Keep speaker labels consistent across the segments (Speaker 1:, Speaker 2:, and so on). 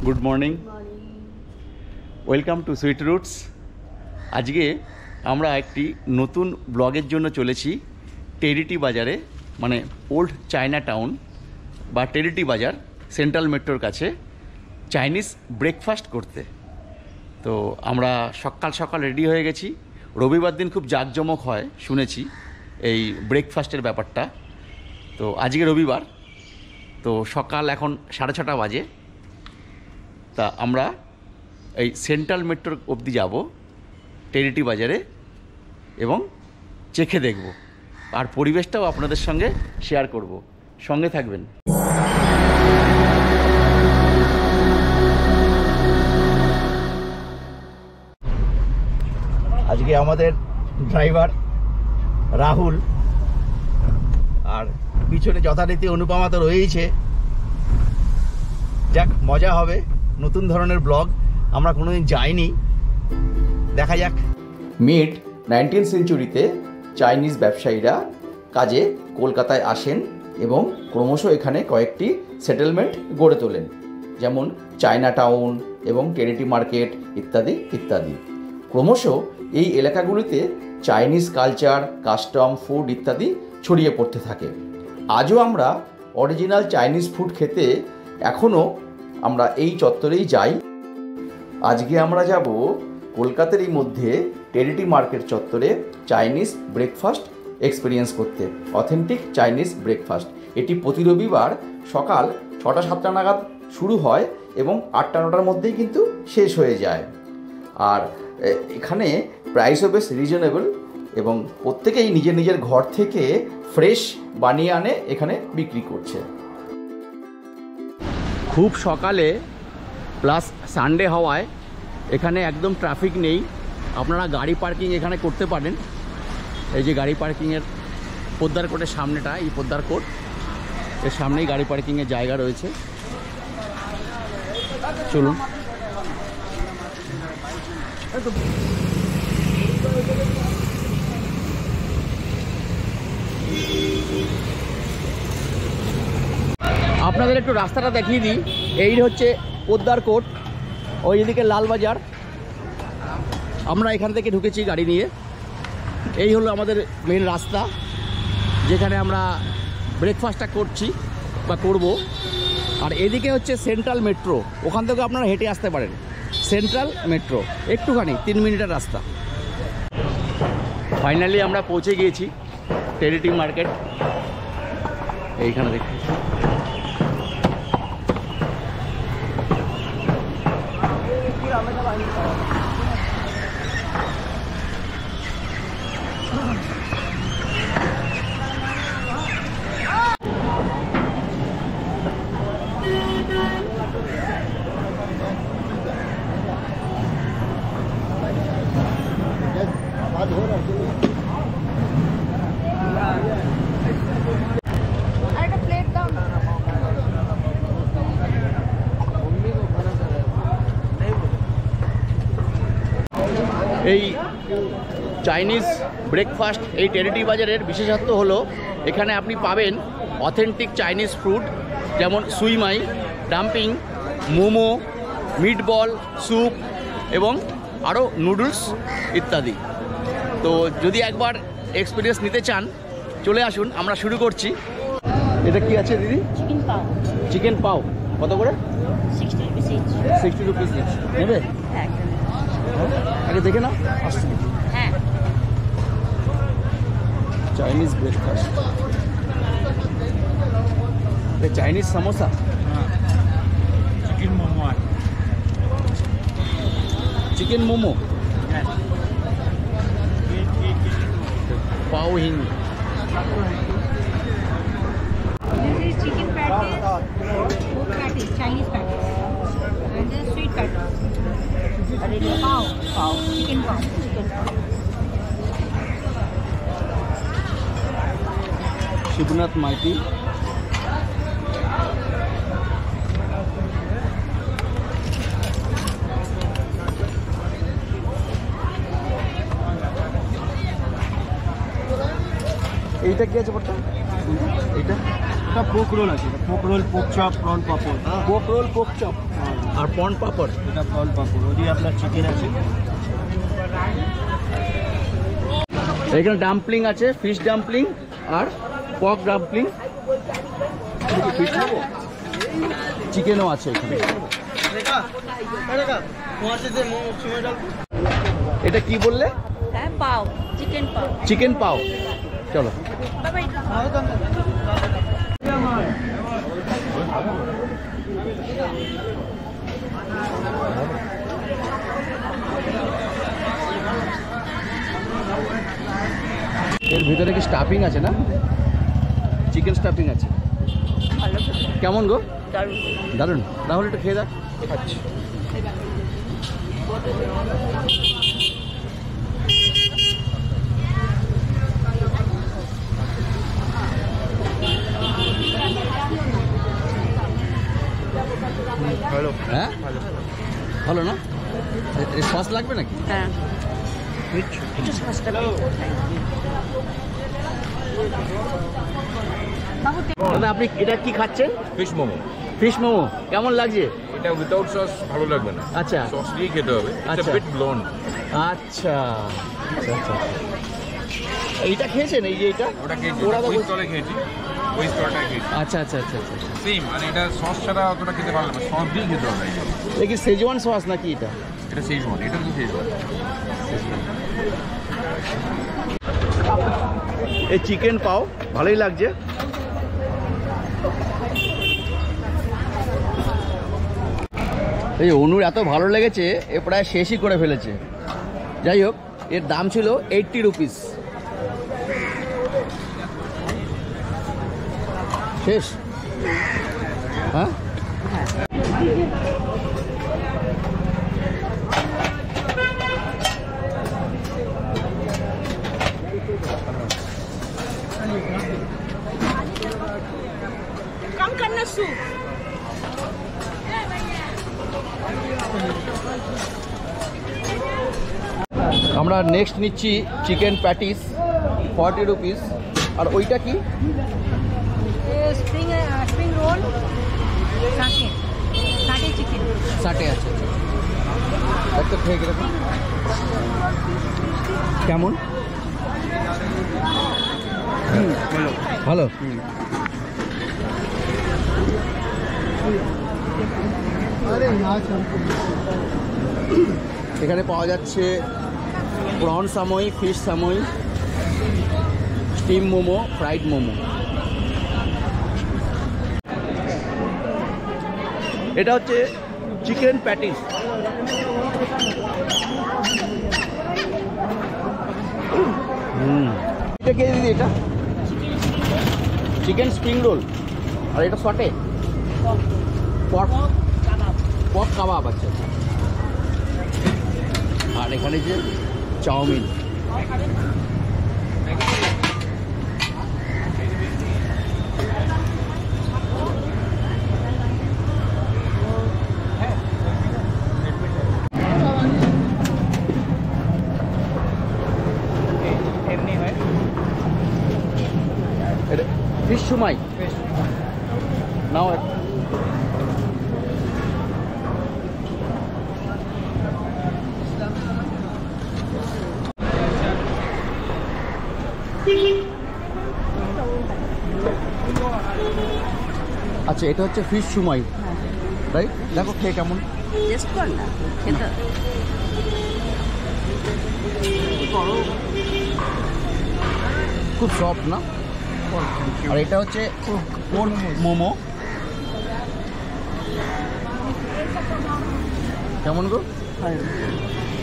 Speaker 1: Good morning welcome to sweet roots. आज के আমরা একটি নতুন ব্লগের জন্য চলেছি টেরিটি বাজারে, মানে ওল্ড চায়না টাউন বা টেরিটি বাজার সেন্ট্রাল মেট্রোর কাছে চাইনিজ ব্রেকফাস্ট করতে। তো আমরা সকাল সকাল রেডি হয়ে গেছি। রবিবার দিন খুব জাঁকজমক হয় শুনেছি এই ব্রেকফাস্টের ব্যাপারটা। তো আজকে রবিবার, তো সকাল এখন 6:30 বাজে। তা আমরা এই সেন্ট্রাল মেট্রোর অবধি যাব টেরিটি বাজারে এবং চেখে দেখব, আর পরিবেশটাও আপনাদের সঙ্গে শেয়ার করব। সঙ্গে থাকবেন। আজকে আমাদের ড্রাইভার রাহুল, আর পিছনে যথারীতি অনুপমা তো রয়েইছে। যাক, মজা হবে, নতুন ধরনের ব্লগ, আমরা কোনোদিন যাইনি, দেখা যাক। মিড 19th সেঞ্চুরিতে চাইনিজ ব্যবসায়ীরা কাজে কলকাতায় আসেন এবং ক্রমশ এখানে কয়েকটি সেটেলমেন্ট গড়ে তোলেন, যেমন চায়না টাউন এবং টেরিটি মার্কেট ইত্যাদি ইত্যাদি। ক্রমশ এই এলাকাগুলিতে চাইনিজ কালচার, কাস্টম, ফুড ইত্যাদি ছড়িয়ে পড়তে থাকে। আজও আমরা অরিজিনাল চাইনিজ ফুড খেতে এখনও আমরা এই চত্বরেই যাই। আজকে আমরা যাব কলকাতারই মধ্যে টেরিটি মার্কেট চত্বরে চাইনিজ ব্রেকফাস্ট এক্সপিরিয়েন্স করতে, অথেন্টিক চাইনিজ ব্রেকফাস্ট। এটি প্রতি রবিবার সকাল 6টা-7টা নাগাদ শুরু হয় এবং 8টা-9টার মধ্যেই কিন্তু শেষ হয়ে যায়। আর এখানে প্রাইসও বেশ রিজনেবল এবং প্রত্যেকেই নিজের নিজের ঘর থেকে ফ্রেশ বানিয়ে আনে এখানে বিক্রি করছে। খুব সকালে প্লাস সানডে হওয়ায় এখানে একদম ট্রাফিক নেই। আপনারা গাড়ি পার্কিং এখানে করতে পারেন। এই যে গাড়ি পার্কিংয়ের পোদ্দার কোর্টের সামনেটা, এই পোদ্দার কোর্ট, এর সামনেই গাড়ি পার্কিংয়ের জায়গা রয়েছে। চলুন। আপনাদের একটু রাস্তাটা দেখিয়ে দিই। এই হচ্ছে পোদ্দার কোর্ট, ওই এদিকে লালবাজার। আমরা এখান থেকে ঢুকেছি গাড়ি নিয়ে। এই হলো আমাদের মেন রাস্তা, যেখানে আমরা ব্রেকফাস্টটা করছি বা করব। আর এদিকে হচ্ছে সেন্ট্রাল মেট্রো, ওখান থেকে আপনারা হেঁটে আসতে পারেন। সেন্ট্রাল মেট্রো একটুখানি 3 মিনিটের রাস্তা। ফাইনালি আমরা পৌঁছে গিয়েছি টেরিটি মার্কেট। এইখানে দেখুন, এই চাইনিজ ব্রেকফাস্ট এই টেরিটি বাজারের বিশেষত্ব হলো এখানে আপনি পাবেন অথেন্টিক চাইনিজ ফুড, যেমন সুইমাই, ডাম্পিং, মোমো, মিটবল, স্যুপ এবং আরও নুডলস ইত্যাদি। তো যদি একবার এক্সপিরিয়েন্স নিতে চান চলে আসুন, আমরা শুরু করছি। এটা কি আছে দিদি? চিকেন পাও। চিকেন পাও কত করে? 60 রুপিস নেবে? আগে দেখে নাও। হ্যাঁ, Chinese breakfast, Chinese samosa, chicken momo, chicken momo, পাও হিং,
Speaker 2: chicken patties, pork patties, Chinese patties, and then sweet patties. Pav, chicken pav,
Speaker 1: Shibnath Maiti, এইটা কি আছে বলতো? এইটা পোক রোল আছে, পোক রোল, পোক চপ, প্রন পাপড়, পোক রোল, পোক চপ। আর পন পাপড়,
Speaker 3: এটা ফল পাপড়, ওদিকে আপনার চিকেন আছে।
Speaker 1: এখানে ডাম্পলিং আছে, ফিশ ডাম্পলিং আর পক ডাম্পলিং, চিকেনও আছে এখানে। এটা কি বললে?
Speaker 2: হ্যাঁ, পাও, চিকেন পাও।
Speaker 1: চিকেন পাও। চলো। এর ভিতরে কি স্টাফিং আছে না? চিকেন স্টাফিং আছে।
Speaker 2: ভালো,
Speaker 1: কেমন গো?
Speaker 2: দারুণ।
Speaker 1: দারুণ। রাহুল একটু খেয়ে দেখ।
Speaker 3: আচ্ছা, ভালো।
Speaker 1: হ্যাঁ ভালো না? সস লাগবে নাকি?
Speaker 2: হ্যাঁ, একটু সসটা বাবু।
Speaker 1: দাদা আপনি এটা কি খাচ্ছেন?
Speaker 4: ফিশ মোমো।
Speaker 1: ফিশ মোমো কেমন লাগছে?
Speaker 4: এটা উইদাউট সস ভালো লাগবে না,
Speaker 1: আচ্ছা
Speaker 4: সস দিয়ে খেতে হবে।
Speaker 1: আচ্ছা।
Speaker 4: আচ্ছা, বিট ব্লন্ড।
Speaker 1: আচ্ছা আচ্ছা। এইটা খেয়েছেন? এই যে এটা
Speaker 4: ওটা খেয়েছি,
Speaker 1: ওরা তো
Speaker 4: ওই স্টলে খেয়েছি, ওই স্টলটা খেয়েছি।
Speaker 1: আচ্ছা আচ্ছা আচ্ছা আচ্ছা।
Speaker 4: সেম, মানে এটা সস ছাড়া অতটা খেতে ভালো লাগে, সস দিয়ে খেতে হবে।
Speaker 1: এটা কি সেজওয়ান সস নাকি এটা?
Speaker 4: এটা শেজওয়ান, এটা তো শেজওয়ান।
Speaker 1: এই চিকেন পাও ভালোই লাগছে। এই অনুর এত ভালো লেগেছে এ প্রায় শেষই করে ফেলেছে। যাই হোক, এর দাম ছিল 80 রুপিস। শেষ? হ্যাঁ,
Speaker 2: कम करना सूप।
Speaker 1: আমরা নেক্সট নিচ্ছি চিকেন প্যাটিস 40 রুপিস। আর ওইটা কি?
Speaker 2: Spring roll 60 chicken.
Speaker 1: 60 আছে। একটা খেয়ে কিরকম? কেমন? ভালো। এখানে পাওয়া যাচ্ছে প্রন সামোই, ফিশ সামোই, স্টিম মোমো, ফ্রাইড মোমো। এটা হচ্ছে চিকেন প্যাটিস। এটা কে দিদি? এটা চিকেন স্প্রিং রোল। আর এটা শটে পক কাবাব। আচ্ছা। আর এখানে যে চাউমিন। ফিশ সুমাই নাও। আচ্ছা, এটা হচ্ছে ফিশ সুমাই, রাইট? দেখো খেয়ে কেমন।
Speaker 2: টেস্ট কর না, খেতে
Speaker 1: খুব সফট না? আর এটা হচ্ছে পোর্ক মোমো। কেমন গো?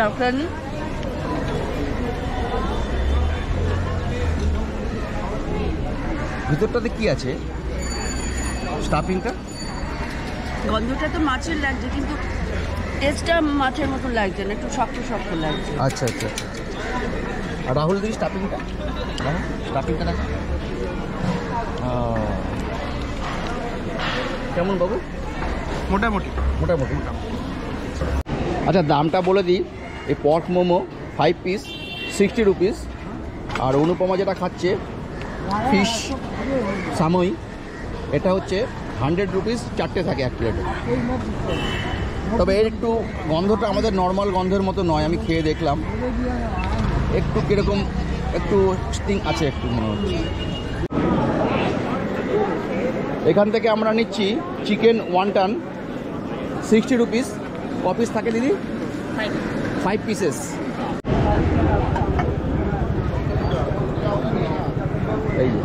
Speaker 2: দরকার নেই।
Speaker 1: ভিতরটাতে কি আছে? স্টাফিংটা?
Speaker 2: গন্ধটা তো মাছের লাগছে, কিন্তু টেস্টটা মাছের মতো লাগছে না, একটু শক্ত শক্ত লাগছে।
Speaker 1: আচ্ছা আচ্ছা আচ্ছা। আর রাহুল দিদি স্টাফিংটা? স্টাফিংটা দেখো কেমন বাবু?
Speaker 3: মোটামুটি।
Speaker 1: মোটামুটি। আচ্ছা, দামটা বলে দিই। এই পর্ক মোমো 5 পিস 60 রুপিস। আর অনুপমা যেটা খাচ্ছে ফিশ সামোই, এটা হচ্ছে 100 রুপিস। 4টে থাকে এক প্লেটে। তবে এর একটু গন্ধটা আমাদের নর্মাল গন্ধের মতো নয়, আমি খেয়ে দেখলাম একটু কীরকম একটু স্টিং আছে একটু মনে হচ্ছে। এখান থেকে আমরা নিচ্ছি চিকেন ওয়ান্টন 60 রুপিস। ক পিস থাকে দিদি? 5 পিসেস। এই যে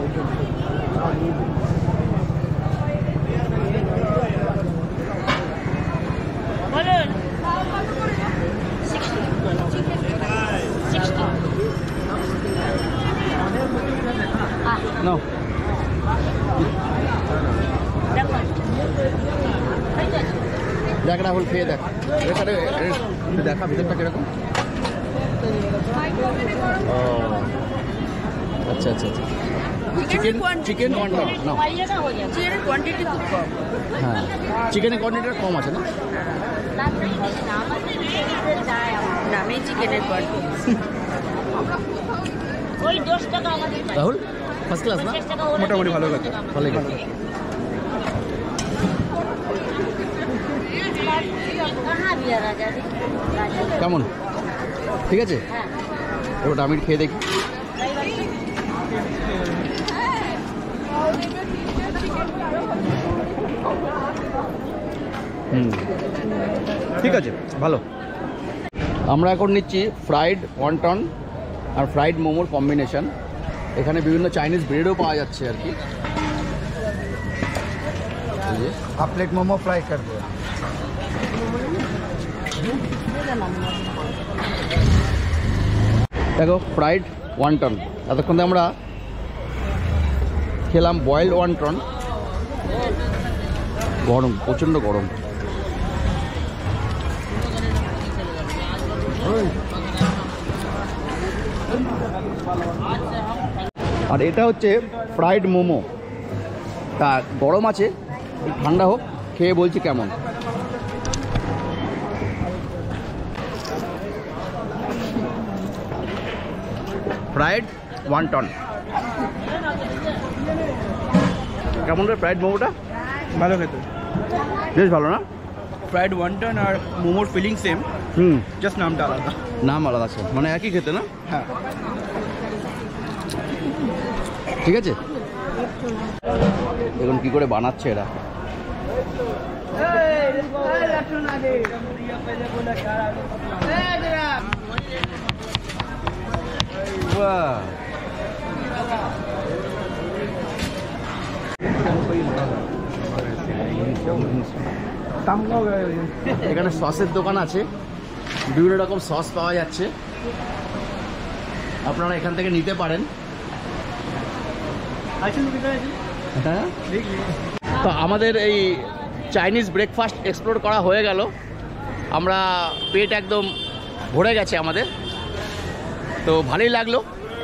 Speaker 1: No. দেখ রাহুল খেয়ে দেখ, এখানে দেখা ভিতরটা কিরকম। ও আচ্ছা আচ্ছা আচ্ছা, চিকেন ওয়ান্টন না,
Speaker 2: চিকেনের কোয়ান্টিটি খুব কম।
Speaker 1: হ্যাঁ চিকেনের কোয়ান্টিটিটা কম আছে না?
Speaker 2: নামে চিকেনের কোয়ান্টিটি ওই 10 টাকা আমাদের।
Speaker 1: রাহুল ফার্স্ট ক্লাস না?
Speaker 3: মোটামুটি ভালো কথা।
Speaker 1: ভালোই কথা। কেমন ঠিক আছে? এবার আমি খেয়ে দেখি। ঠিক আছে ভালো। আমরা এখন নিচ্ছি ফ্রাইড ওয়ান্টন আর ফ্রাইড মোমোর কম্বিনেশন। এখানে বিভিন্ন চাইনিজ ব্রেডও পাওয়া যাচ্ছে আর কি।
Speaker 3: आप प्लेट मोमो फ्राई कर दो।
Speaker 1: দেখো ফ্রাইড ওয়ান্টন, এতক্ষণ আমরা খেলাম বয়েলড ওয়ান্টন। গরম, প্রচণ্ড গরম। আর এটা হচ্ছে ফ্রাইড মোমো, তা গরম আছে, ঠান্ডা হোক, খেয়ে বলছি কেমন। ফ্রাইড ওয়ান্টন কেমন রে? ফ্রাইড মোমোটা
Speaker 3: ভালো খেতে,
Speaker 1: বেশ ভালো না?
Speaker 3: ফ্রাইড ওয়ান্টন আর মোমোর ফিলিং সেম, জাস্ট নামটা আলাদা।
Speaker 1: নাম আলাদা আছে, মানে একই খেতে না?
Speaker 3: হ্যাঁ
Speaker 1: ঠিক আছে। এখন কি করে বানাচ্ছে এরা? বাহ, এখানে সসের দোকান আছে, বিভিন্ন রকম সস পাওয়া যাচ্ছে, আপনারা এখান থেকে নিতে পারেন। হ্যাঁ, তো আমাদের এই চাইনিজ ব্রেকফাস্ট এক্সপ্লোর করা হয়ে গেল। আমরা পেট একদম ভরে গেছে আমাদের, তো ভালোই লাগলো।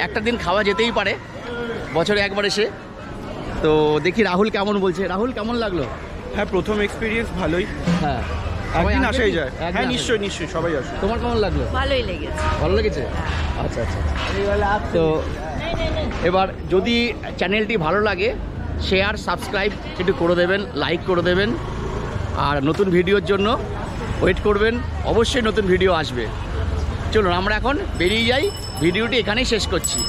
Speaker 1: একটা দিন খাওয়া যেতেই পারে বছরে একবার এসে। তো দেখি রাহুল কেমন বলছে। রাহুল কেমন লাগলো?
Speaker 3: হ্যাঁ, প্রথম এক্সপিরিয়েন্স ভালোই।
Speaker 1: হ্যাঁ,
Speaker 3: একদিন আসাই যায়।
Speaker 1: একদিন
Speaker 3: হ্যাঁ
Speaker 1: আসা
Speaker 3: নিশ্চয়ই নিশ্চয়ই, সবাই আসে।
Speaker 1: তোমার কেমন লাগলো?
Speaker 2: ভালোই লেগেছে।
Speaker 1: ভালো লেগেছে? আচ্ছা আচ্ছা। তো এবার যদি চ্যানেলটি ভালো লাগে শেয়ার সাবস্ক্রাইব একটু করে দেবেন, লাইক করে দেবেন, আর নতুন ভিডিওর জন্য ওয়েট করবেন, অবশ্যই নতুন ভিডিও আসবে। চলুন আমরা এখন বেরিয়ে যাই, ভিডিওটি এখানেই শেষ করছি।